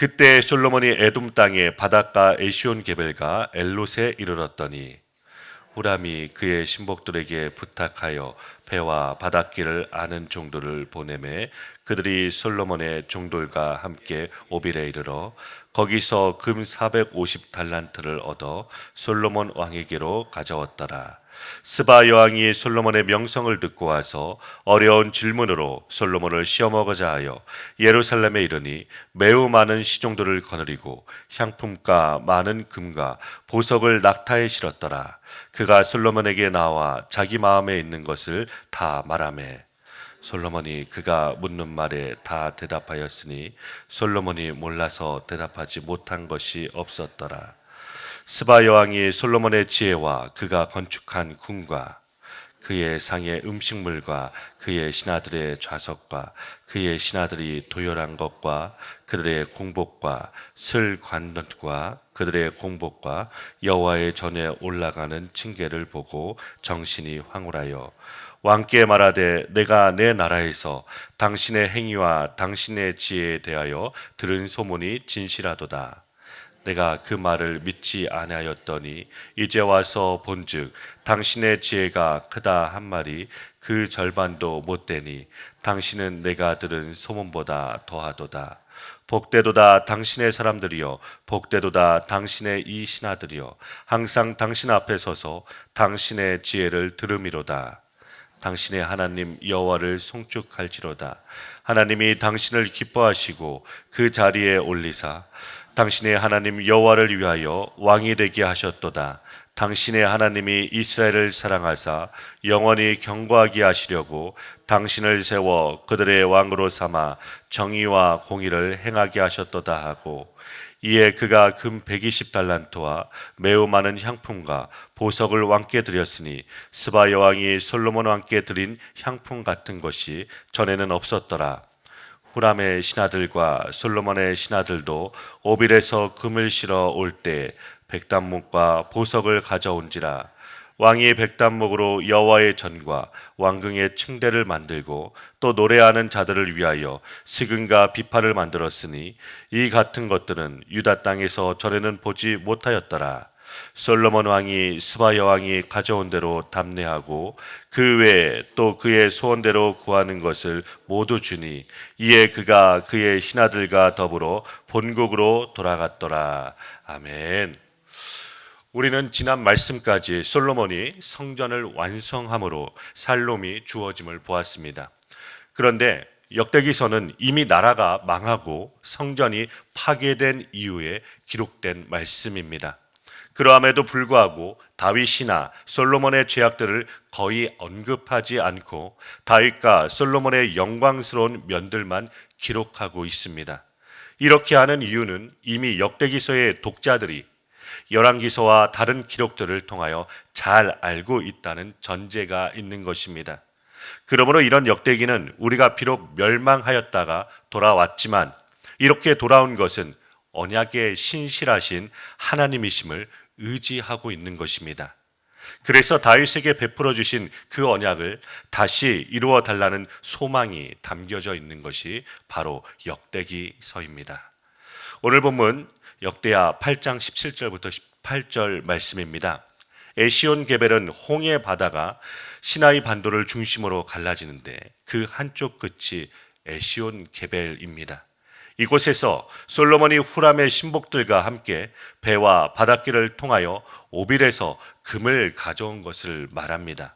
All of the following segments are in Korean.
그때 솔로몬이 에돔 땅의 바닷가 에시온 게벨과 엘롯에 이르렀더니 후람이 그의 신복들에게 부탁하여 배와 바닷길을 아는 종들을 보내매 그들이 솔로몬의 종들과 함께 오빌에 이르러 거기서 금 450달란트를 얻어 솔로몬 왕에게로 가져왔더라. 스바 여왕이 솔로몬의 명성을 듣고 와서 어려운 질문으로 솔로몬을 시험하고자 하여 예루살렘에 이르니 매우 많은 시종들을 거느리고 향품과 많은 금과 보석을 낙타에 실었더라. 그가 솔로몬에게 나와 자기 마음에 있는 것을 다 말하매 솔로몬이 그가 묻는 말에 다 대답하였으니 솔로몬이 몰라서 대답하지 못한 것이 없었더라. 스바 여왕이 솔로몬의 지혜와 그가 건축한 궁과 그의 상의 음식물과 그의 신하들의 좌석과 그의 신하들이 도열한 것과 그들의 공복과 슬관과 그들의 공복과 여호와의 전에 올라가는 층계를 보고 정신이 황홀하여 왕께 말하되 내가 내 나라에서 당신의 행위와 당신의 지혜에 대하여 들은 소문이 진실하도다. 내가 그 말을 믿지 아니하였더니 이제 와서 본즉 당신의 지혜가 크다 한 말이 그 절반도 못 되니 당신은 내가 들은 소문보다 더하도다. 복되도다 당신의 사람들이여, 복되도다 당신의 이 신하들이여, 항상 당신 앞에 서서 당신의 지혜를 들음이로다. 당신의 하나님 여호와를 송축할지로다. 하나님이 당신을 기뻐하시고 그 자리에 올리사 당신의 하나님 여호와를 위하여 왕이 되게 하셨도다. 당신의 하나님이 이스라엘을 사랑하사 영원히 경고하게 하시려고 당신을 세워 그들의 왕으로 삼아 정의와 공의를 행하게 하셨도다 하고 이에 그가 금 120달란트와 매우 많은 향품과 보석을 왕께 드렸으니 스바 여왕이 솔로몬 왕께 드린 향품 같은 것이 전에는 없었더라. 후람의 신하들과 솔로몬의 신하들도 오빌에서 금을 실어 올 때 백단목과 보석을 가져온지라. 왕이 백단목으로 여호와의 전과 왕궁의 층대를 만들고 또 노래하는 자들을 위하여 스근과 비파를 만들었으니 이 같은 것들은 유다 땅에서 전에는 보지 못하였더라. 솔로몬 왕이 스바 여왕이 가져온 대로 답례하고 그 외에 또 그의 소원대로 구하는 것을 모두 주니 이에 그가 그의 신하들과 더불어 본국으로 돌아갔더라. 아멘. 우리는 지난 말씀까지 솔로몬이 성전을 완성함으로 살롬이 주어짐을 보았습니다. 그런데 역대기서는 이미 나라가 망하고 성전이 파괴된 이후에 기록된 말씀입니다. 그러함에도 불구하고 다윗이나 솔로몬의 죄악들을 거의 언급하지 않고 다윗과 솔로몬의 영광스러운 면들만 기록하고 있습니다. 이렇게 하는 이유는 이미 역대기서의 독자들이 열왕기서와 다른 기록들을 통하여 잘 알고 있다는 전제가 있는 것입니다. 그러므로 이런 역대기는 우리가 비록 멸망하였다가 돌아왔지만 이렇게 돌아온 것은 언약에 신실하신 하나님이심을 의지하고 있는 것입니다. 그래서 다윗에게 베풀어 주신 그 언약을 다시 이루어 달라는 소망이 담겨져 있는 것이 바로 역대기서입니다. 오늘 본문 역대하 8장 17절부터 18절 말씀입니다. 에시온 게벨은 홍해 바다가 시나이 반도를 중심으로 갈라지는데 그 한쪽 끝이 에시온 게벨입니다. 이곳에서 솔로몬이 후람의 신복들과 함께 배와 바닷길을 통하여 오빌에서 금을 가져온 것을 말합니다.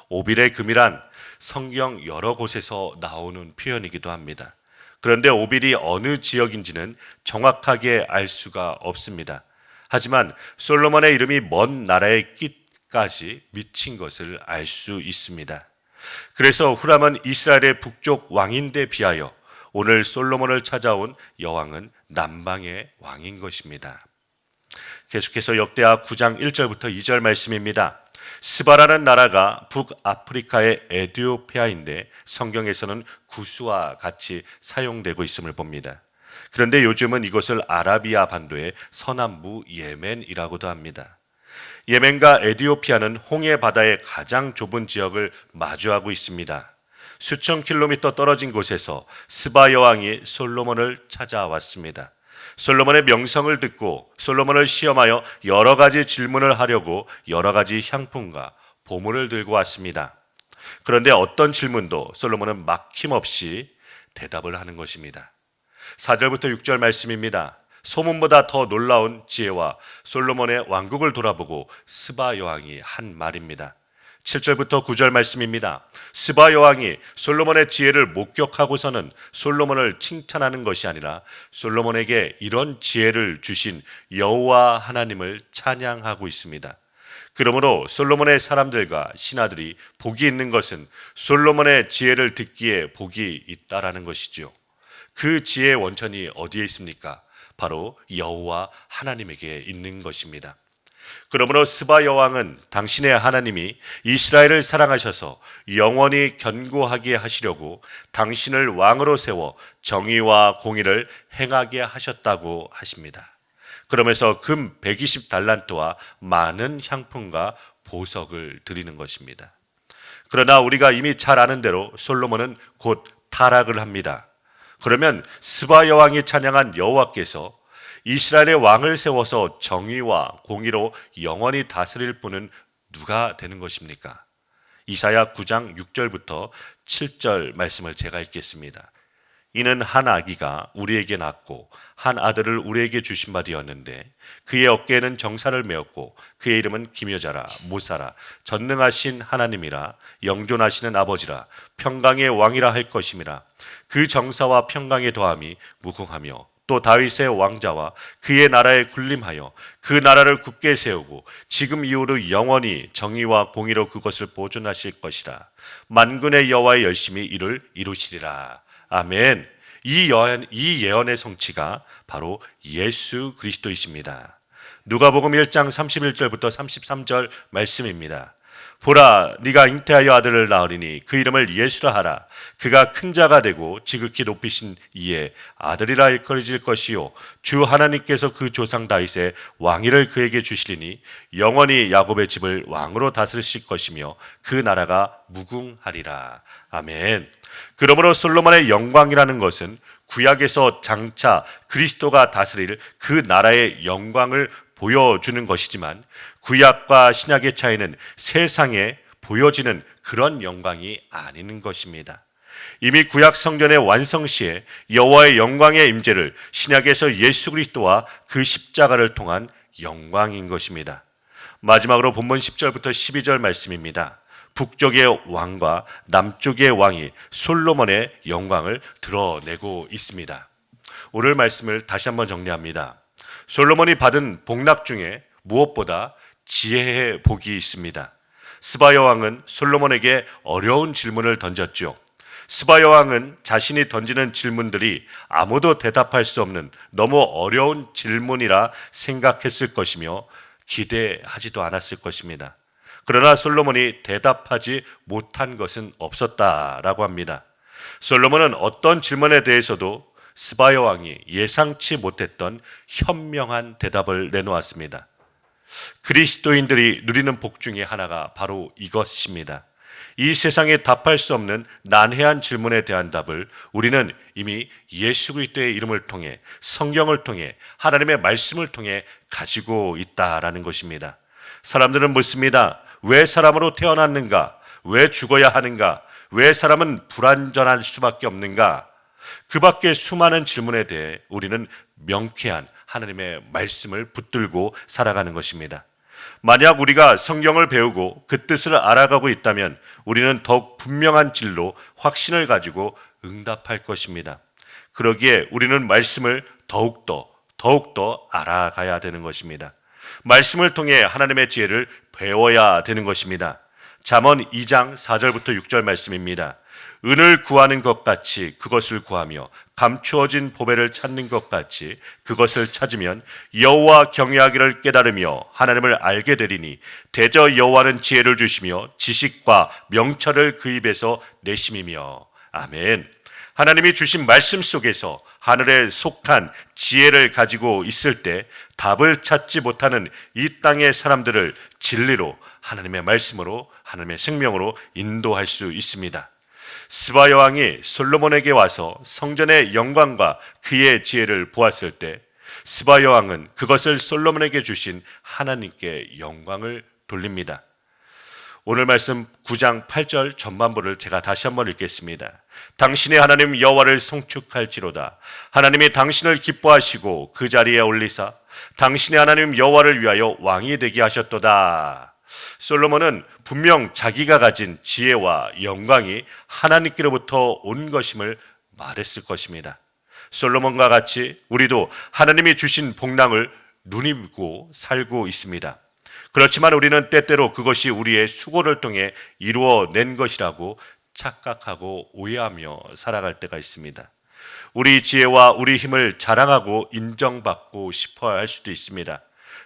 오빌의 금이란 성경 여러 곳에서 나오는 표현이기도 합니다. 그런데 오빌이 어느 지역인지는 정확하게 알 수가 없습니다. 하지만 솔로몬의 이름이 먼 나라의 끝까지 미친 것을 알 수 있습니다. 그래서 후람은 이스라엘의 북쪽 왕인데 비하여 오늘 솔로몬을 찾아온 여왕은 남방의 왕인 것입니다. 계속해서 역대하 9장 1절부터 2절 말씀입니다. 스바라는 나라가 북아프리카의 에티오피아인데 성경에서는 구스와 같이 사용되고 있음을 봅니다. 그런데 요즘은 이것을 아라비아 반도의 서남부 예멘이라고도 합니다. 예멘과 에티오피아는 홍해 바다의 가장 좁은 지역을 마주하고 있습니다. 수천 킬로미터 떨어진 곳에서 스바 여왕이 솔로몬을 찾아왔습니다. 솔로몬의 명성을 듣고 솔로몬을 시험하여 여러 가지 질문을 하려고 여러 가지 향품과 보물을 들고 왔습니다. 그런데 어떤 질문도 솔로몬은 막힘없이 대답을 하는 것입니다. 4절부터 6절 말씀입니다. 소문보다 더 놀라운 지혜와 솔로몬의 왕국을 돌아보고 스바 여왕이 한 말입니다. 7절부터 9절 말씀입니다. 스바 여왕이 솔로몬의 지혜를 목격하고서는 솔로몬을 칭찬하는 것이 아니라 솔로몬에게 이런 지혜를 주신 여호와 하나님을 찬양하고 있습니다. 그러므로 솔로몬의 사람들과 신하들이 복이 있는 것은 솔로몬의 지혜를 듣기에 복이 있다라는 것이죠. 그 지혜의 원천이 어디에 있습니까? 바로 여호와 하나님에게 있는 것입니다. 그러므로 스바 여왕은 당신의 하나님이 이스라엘을 사랑하셔서 영원히 견고하게 하시려고 당신을 왕으로 세워 정의와 공의를 행하게 하셨다고 하십니다. 그러면서 금 120달란트와 많은 향품과 보석을 드리는 것입니다. 그러나 우리가 이미 잘 아는 대로 솔로몬은 곧 타락을 합니다. 그러면 스바 여왕이 찬양한 여호와께서 이스라엘의 왕을 세워서 정의와 공의로 영원히 다스릴 분은 누가 되는 것입니까? 이사야 9장 6절부터 7절 말씀을 제가 읽겠습니다. 이는 한 아기가 우리에게 낳고 한 아들을 우리에게 주신 바 되었는데 그의 어깨에는 정사를 메었고 그의 이름은 기묘자라 모사라 전능하신 하나님이라 영존하시는 아버지라 평강의 왕이라 할 것임이라. 그 정사와 평강의 도함이 무궁하며 또 다윗의 왕자와 그의 나라에 군림하여 그 나라를 굳게 세우고 지금 이후로 영원히 정의와 공의로 그것을 보존하실 것이라. 만군의 여호와의 열심히 이를 이루시리라. 아멘. 이 예언의 성취가 바로 예수 그리스도이십니다. 누가복음 1장 31절부터 33절 말씀입니다. 보라, 네가 잉태하여 아들을 낳으리니 그 이름을 예수라 하라. 그가 큰 자가 되고 지극히 높이신 이에 아들이라 일컬어질 것이요 주 하나님께서 그 조상 다윗의 왕위를 그에게 주시리니 영원히 야곱의 집을 왕으로 다스리실 것이며 그 나라가 무궁하리라. 아멘. 그러므로 솔로몬의 영광이라는 것은 구약에서 장차 그리스도가 다스릴 그 나라의 영광을 보여주는 것이지만 구약과 신약의 차이는 세상에 보여지는 그런 영광이 아닌 것입니다. 이미 구약 성전의 완성 시에 여호와의 영광의 임재를 신약에서 예수 그리스도와 그 십자가를 통한 영광인 것입니다. 마지막으로 본문 10절부터 12절 말씀입니다. 북쪽의 왕과 남쪽의 왕이 솔로몬의 영광을 드러내고 있습니다. 오늘 말씀을 다시 한번 정리합니다. 솔로몬이 받은 복락 중에 무엇보다 지혜의 복이 있습니다. 스바 여왕은 솔로몬에게 어려운 질문을 던졌죠. 스바 여왕은 자신이 던지는 질문들이 아무도 대답할 수 없는 너무 어려운 질문이라 생각했을 것이며 기대하지도 않았을 것입니다. 그러나 솔로몬이 대답하지 못한 것은 없었다라고 합니다. 솔로몬은 어떤 질문에 대해서도 스바 여왕이 예상치 못했던 현명한 대답을 내놓았습니다. 그리스도인들이 누리는 복 중에 하나가 바로 이것입니다. 이 세상에 답할 수 없는 난해한 질문에 대한 답을 우리는 이미 예수 그리스도의 이름을 통해 성경을 통해 하나님의 말씀을 통해 가지고 있다라는 것입니다. 사람들은 묻습니다. 왜 사람으로 태어났는가? 왜 죽어야 하는가? 왜 사람은 불완전할 수밖에 없는가? 그 밖에 수많은 질문에 대해 우리는 명쾌한 하나님의 말씀을 붙들고 살아가는 것입니다. 만약 우리가 성경을 배우고 그 뜻을 알아가고 있다면 우리는 더욱 분명한 진로, 확신을 가지고 응답할 것입니다. 그러기에 우리는 말씀을 더욱더 알아가야 되는 것입니다. 말씀을 통해 하나님의 지혜를 배워야 되는 것입니다. 잠언 2장 4절부터 6절 말씀입니다. 은을 구하는 것 같이 그것을 구하며 감추어진 보배를 찾는 것 같이 그것을 찾으면 여호와 경외하기를 깨달으며 하나님을 알게 되리니 대저 여호와는 지혜를 주시며 지식과 명철을 그 입에서 내심이며. 아멘. 하나님이 주신 말씀 속에서 하늘에 속한 지혜를 가지고 있을 때 답을 찾지 못하는 이 땅의 사람들을 진리로 하나님의 말씀으로 하나님의 생명으로 인도할 수 있습니다. 스바 여왕이 솔로몬에게 와서 성전의 영광과 그의 지혜를 보았을 때 스바 여왕은 그것을 솔로몬에게 주신 하나님께 영광을 돌립니다. 오늘 말씀 9장 8절 전반부를 제가 다시 한번 읽겠습니다. 당신의 하나님 여호와를 송축할지로다. 하나님이 당신을 기뻐하시고 그 자리에 올리사 당신의 하나님 여호와를 위하여 왕이 되게 하셨도다. 솔로몬은 분명 자기가 가진 지혜와 영광이 하나님께로부터 온 것임을 말했을 것입니다. 솔로몬과 같이 우리도 하나님이 주신 복락을 누리고 살고 있습니다. 그렇지만 우리는 때때로 그것이 우리의 수고를 통해 이루어낸 것이라고 착각하고 오해하며 살아갈 때가 있습니다. 우리 지혜와 우리 힘을 자랑하고 인정받고 싶어 할 수도 있습니다.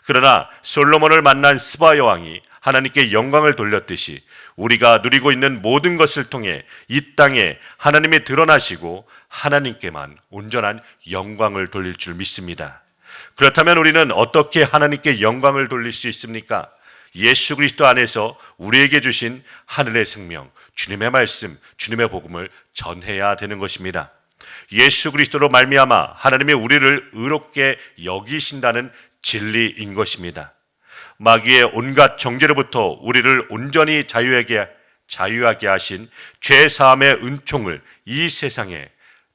그러나 솔로몬을 만난 스바 여왕이 하나님께 영광을 돌렸듯이 우리가 누리고 있는 모든 것을 통해 이 땅에 하나님이 드러나시고 하나님께만 온전한 영광을 돌릴 줄 믿습니다. 그렇다면 우리는 어떻게 하나님께 영광을 돌릴 수 있습니까? 예수 그리스도 안에서 우리에게 주신 하늘의 생명, 주님의 말씀, 주님의 복음을 전해야 되는 것입니다. 예수 그리스도로 말미암아 하나님이 우리를 의롭게 여기신다는 진리인 것입니다. 마귀의 온갖 정죄로부터 우리를 온전히 자유하게 하신 죄사함의 은총을 이 세상에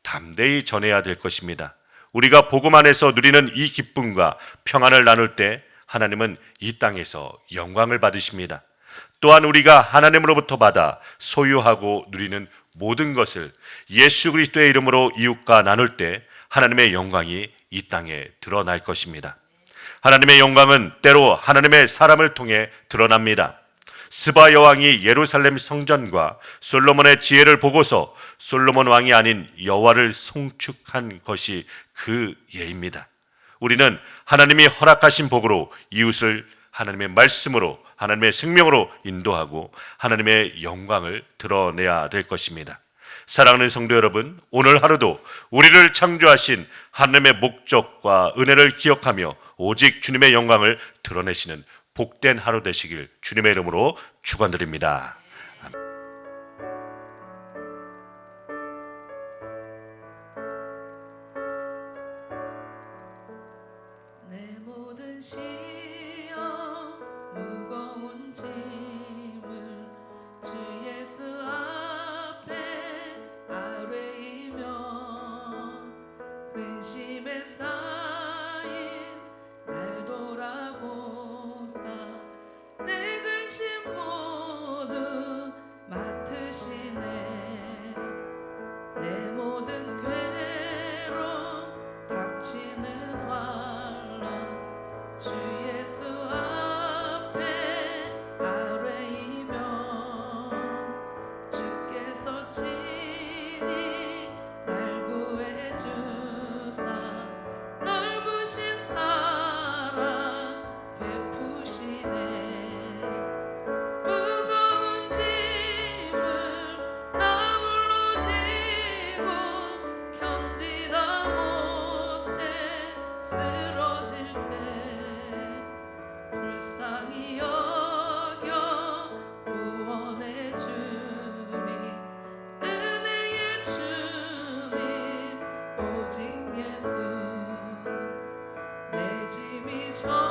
담대히 전해야 될 것입니다. 우리가 복음 안에서 누리는 이 기쁨과 평안을 나눌 때 하나님은 이 땅에서 영광을 받으십니다. 또한 우리가 하나님으로부터 받아 소유하고 누리는 모든 것을 예수 그리스도의 이름으로 이웃과 나눌 때 하나님의 영광이 이 땅에 드러날 것입니다. 하나님의 영광은 때로 하나님의 사람을 통해 드러납니다. 스바 여왕이 예루살렘 성전과 솔로몬의 지혜를 보고서 솔로몬 왕이 아닌 여호와를 송축한 것이 그 예입니다. 우리는 하나님이 허락하신 복으로 이웃을 하나님의 말씀으로, 하나님의 생명으로 인도하고 하나님의 영광을 드러내야 될 것입니다. 사랑하는 성도 여러분, 오늘 하루도 우리를 창조하신 하나님의 목적과 은혜를 기억하며 오직 주님의 영광을 드러내시는 복된 하루 되시길 주님의 이름으로 축원드립니다. 내 모든 시험 무거운 짐을 주 예수 앞에 아뢰이며 근심에 쌓인 날 돌아보사 내 근심 모두 맡으시네. 내 모든 괴로움 닥치는 환란 주 예수 앞에 아뢰이며 주께서 친히 날 구해주사 넓으신 사랑 베푸시네. 무거운 짐을 나 홀로 지고 견디다 못해 쓰러질 때 불쌍히 여겨 구원해 주니 은혜의 주님 오직 예수 내 짐이 져